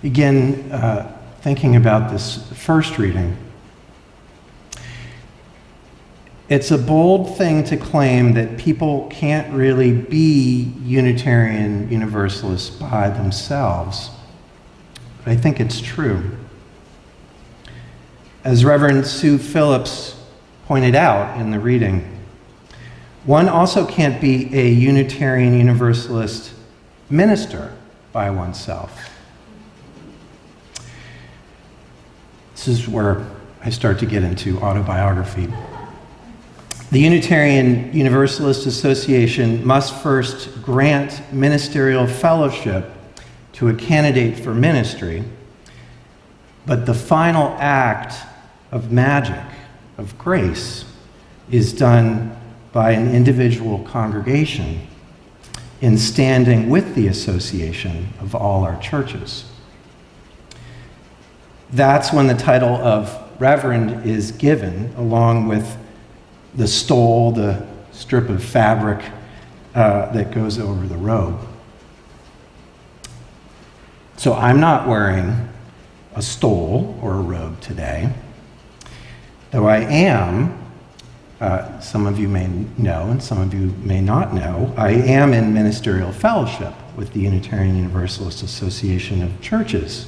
begin thinking about this first reading. It's a bold thing to claim that people can't really be Unitarian Universalists by themselves, but I think it's true. As Reverend Sue Phillips pointed out in the reading, one also can't be a Unitarian Universalist minister by oneself. This is where I start to get into autobiography. The Unitarian Universalist Association must first grant ministerial fellowship to a candidate for ministry, but the final act of magic, of grace, is done by an individual congregation in standing with the association of all our churches. That's when the title of Reverend is given, along with the stole, the strip of fabric that goes over the robe. So I'm not wearing a stole or a robe today, though I am, some of you may know and some of you may not know, I am in ministerial fellowship with the Unitarian Universalist Association of Churches.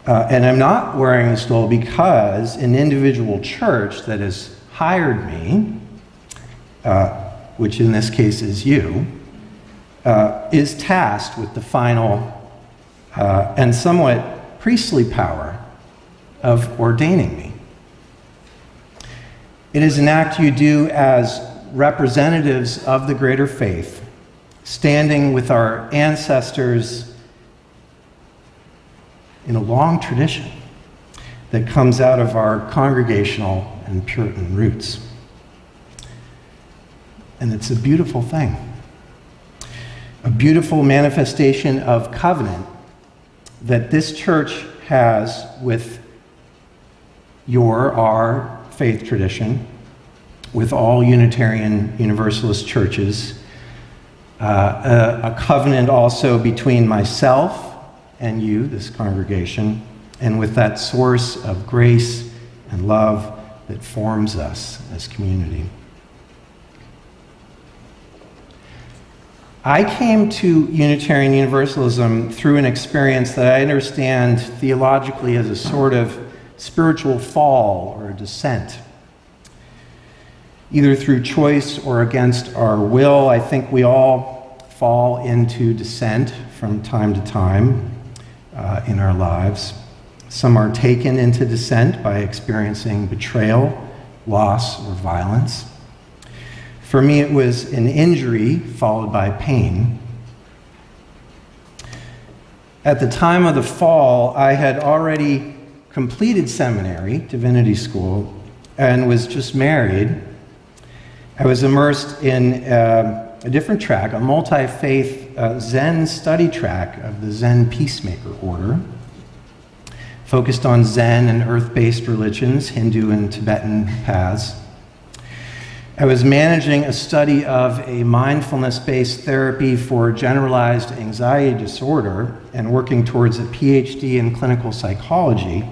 And I'm not wearing a stole because an individual church that has hired me, which in this case is you, is tasked with the final and somewhat priestly power of ordaining me. It is an act you do as representatives of the greater faith, standing with our ancestors in a long tradition that comes out of our congregational and Puritan roots. And it's a beautiful thing. A beautiful manifestation of covenant that this church has with our faith tradition, with all Unitarian Universalist churches, a covenant also between myself and you, this congregation, and with that source of grace and love that forms us as community. I came to Unitarian Universalism through an experience that I understand theologically as a sort of spiritual fall or a descent. Either through choice or against our will, I think we all fall into descent from time to time in our lives. Some are taken into descent by experiencing betrayal, loss, or violence. For me, it was an injury followed by pain. At the time of the fall, I had already completed seminary, divinity school, and was just married. I was immersed in a different track, a multi-faith Zen study track of the Zen Peacemaker order, focused on Zen and earth-based religions, Hindu and Tibetan paths. I was managing a study of a mindfulness-based therapy for generalized anxiety disorder and working towards a PhD in clinical psychology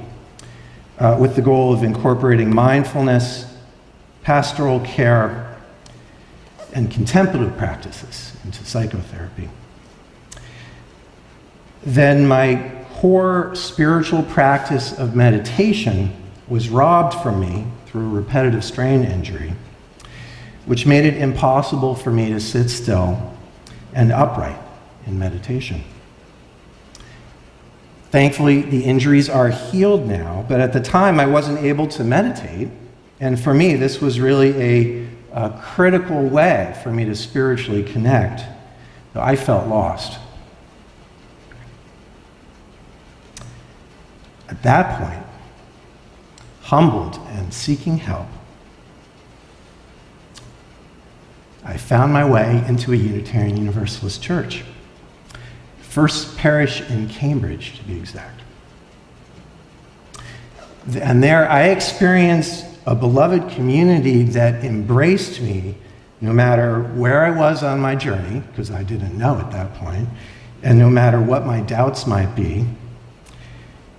with the goal of incorporating mindfulness, pastoral care, and contemplative practices into psychotherapy. Then my core spiritual practice of meditation was robbed from me through a repetitive strain injury, which made it impossible for me to sit still and upright in meditation. Thankfully, the injuries are healed now, but at the time I wasn't able to meditate, and for me this was really a critical way for me to spiritually connect. I felt lost. At that point, humbled and seeking help, I found my way into a Unitarian Universalist church. First Parish in Cambridge, to be exact. And there I experienced a beloved community that embraced me no matter where I was on my journey, because I didn't know at that point, and no matter what my doubts might be.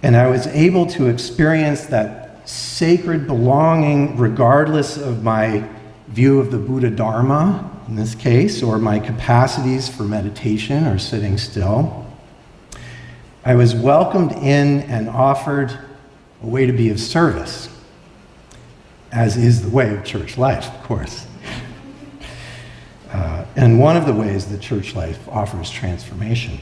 And I was able to experience that sacred belonging regardless of my view of the Buddha Dharma, in this case, or my capacities for meditation or sitting still. I was welcomed in and offered a way to be of service, as is the way of church life, of course. And one of the ways that church life offers transformation.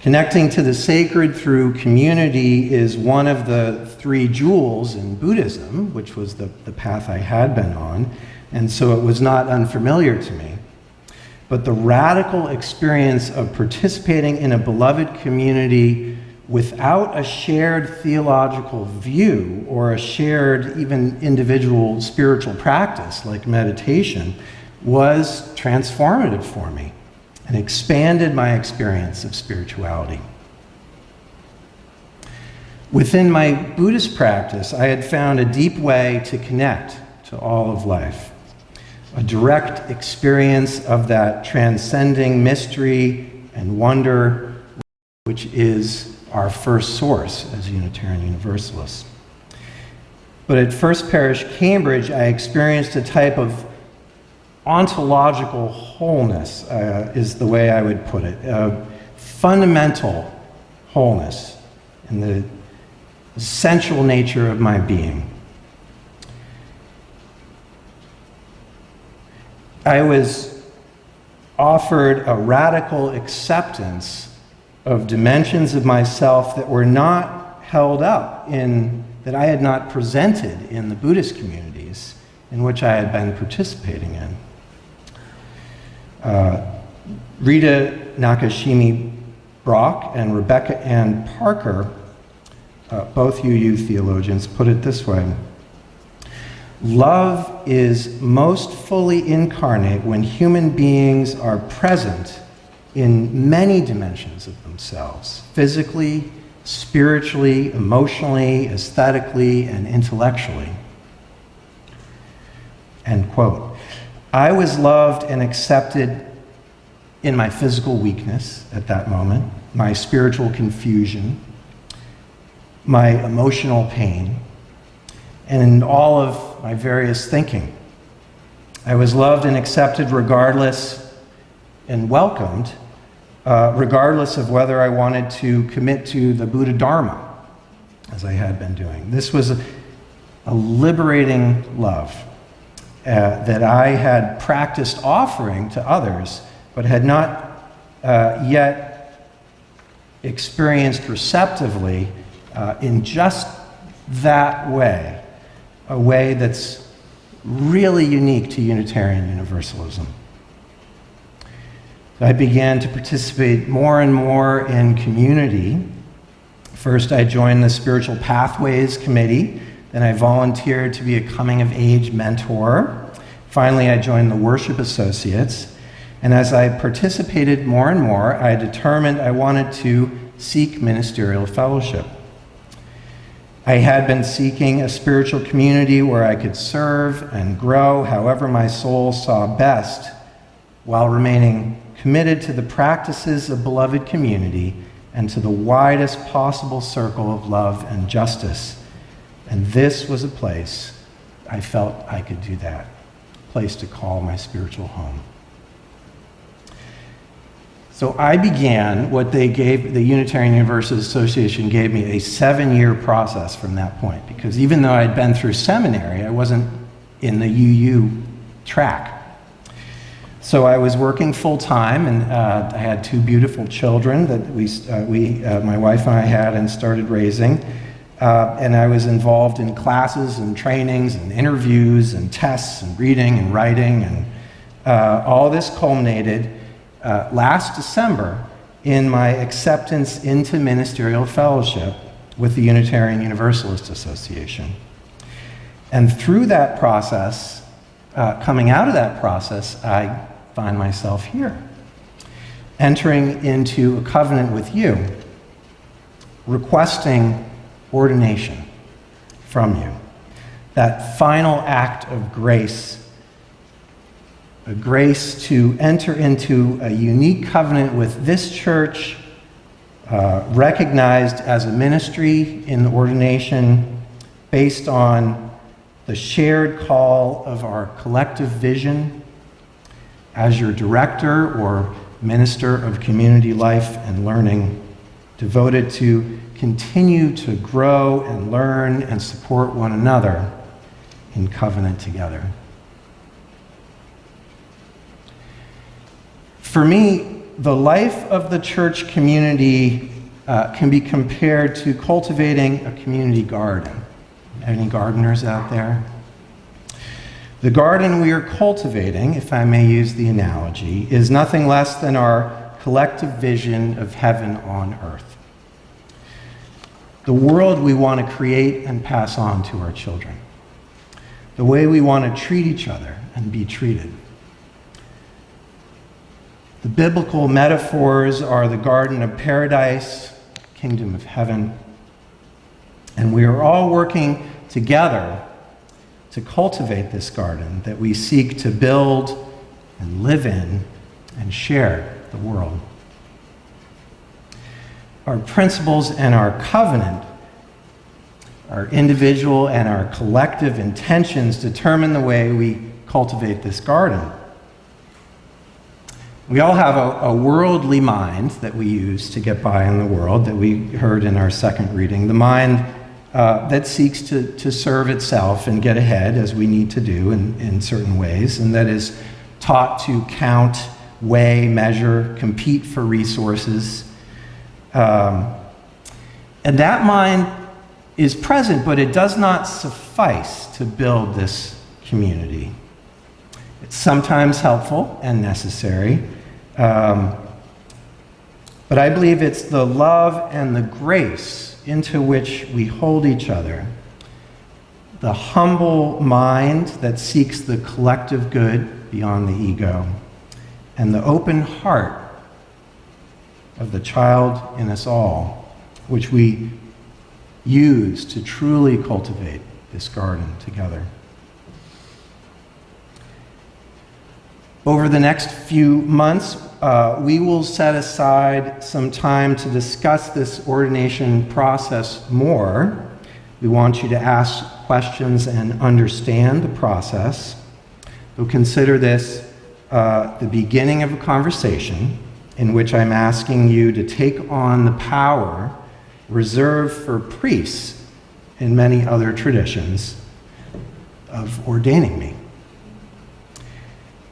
Connecting to the sacred through community is one of the three jewels in Buddhism, which was the path I had been on, and so it was not unfamiliar to me. But the radical experience of participating in a beloved community without a shared theological view or a shared, even individual spiritual practice like meditation was transformative for me and expanded my experience of spirituality. Within my Buddhist practice, I had found a deep way to connect to all of life, a direct experience of that transcending mystery and wonder, which is our first source as Unitarian Universalists. But at First Parish, Cambridge, I experienced a type of ontological wholeness, is the way I would put it, fundamental wholeness in the essential nature of my being. I was offered a radical acceptance of dimensions of myself that were not held up that I had not presented in the Buddhist communities in which I had been participating in. Rita Nakashimi Brock and Rebecca Ann Parker, both UU theologians, put it this way: love is most fully incarnate when human beings are present in many dimensions of themselves, physically, spiritually, emotionally, aesthetically, and intellectually. End quote. I was loved and accepted in my physical weakness at that moment, my spiritual confusion, my emotional pain, and in all of my various thinking. I was loved and accepted regardless and welcomed, regardless of whether I wanted to commit to the Buddha Dharma, as I had been doing. This was a liberating love that I had practiced offering to others, but had not yet experienced receptively in just that way, a way that's really unique to Unitarian Universalism. I began to participate more and more in community. First, I joined the Spiritual Pathways Committee. Then I volunteered to be a coming-of-age mentor. Finally, I joined the Worship Associates. And as I participated more and more, I determined I wanted to seek ministerial fellowship. I had been seeking a spiritual community where I could serve and grow however my soul saw best, while remaining committed to the practices of beloved community and to the widest possible circle of love and justice. And this was a place I felt I could do that, a place to call my spiritual home. So I began what the Unitarian Universalist Association gave me a 7-year process from that point, because even though I'd been through seminary, I wasn't in the UU track. So I was working full-time, and I had 2 beautiful children that my wife and I had and started raising. And I was involved in classes and trainings and interviews and tests and reading and writing, and all this culminated last December in my acceptance into ministerial fellowship with the Unitarian Universalist Association. And through that process, coming out of that process, I find myself here, entering into a covenant with you, requesting ordination from you, that final act of grace a grace to enter into a unique covenant with this church, recognized as a ministry in the ordination based on the shared call of our collective vision as your director or minister of community life and learning, devoted to continue to grow and learn and support one another in covenant together. For me, the life of the church community can be compared to cultivating a community garden. Any gardeners out there? The garden we are cultivating, if I may use the analogy, is nothing less than our collective vision of heaven on earth. The world we want to create and pass on to our children. The way we want to treat each other and be treated. The biblical metaphors are the Garden of Paradise, Kingdom of Heaven, and we are all working together to cultivate this garden that we seek to build and live in and share the world. Our principles and our covenant, our individual and our collective intentions determine the way we cultivate this garden. We all have a worldly mind that we use to get by in the world that we heard in our second reading. The mind that seeks to serve itself and get ahead, as we need to do in certain ways, and that is taught to count, weigh, measure, compete for resources. And that mind is present, but it does not suffice to build this community. It's sometimes helpful and necessary, but I believe it's the love and the grace into which we hold each other, the humble mind that seeks the collective good beyond the ego, and the open heart of the child in us all, which we use to truly cultivate this garden together. Over the next few months, we will set aside some time to discuss this ordination process more. We want you to ask questions and understand the process. We'll consider this the beginning of a conversation in which I'm asking you to take on the power reserved for priests in many other traditions of ordaining me,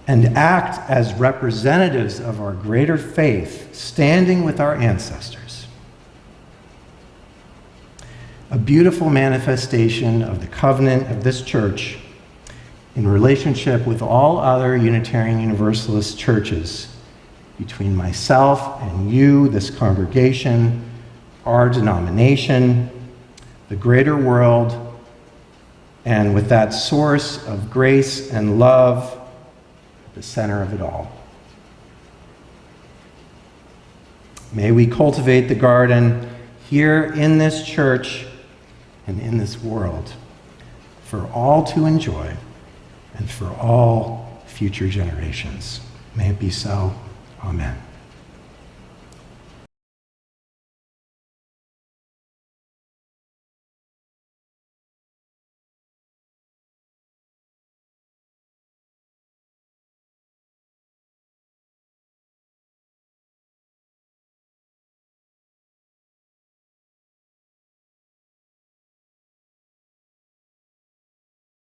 and act as representatives of our greater faith, standing with our ancestors. A beautiful manifestation of the covenant of this church in relationship with all other Unitarian Universalist churches, between myself and you, this congregation, our denomination, the greater world, and with that source of grace and love the center of it all. May we cultivate the garden here in this church and in this world for all to enjoy and for all future generations. May it be so. Amen.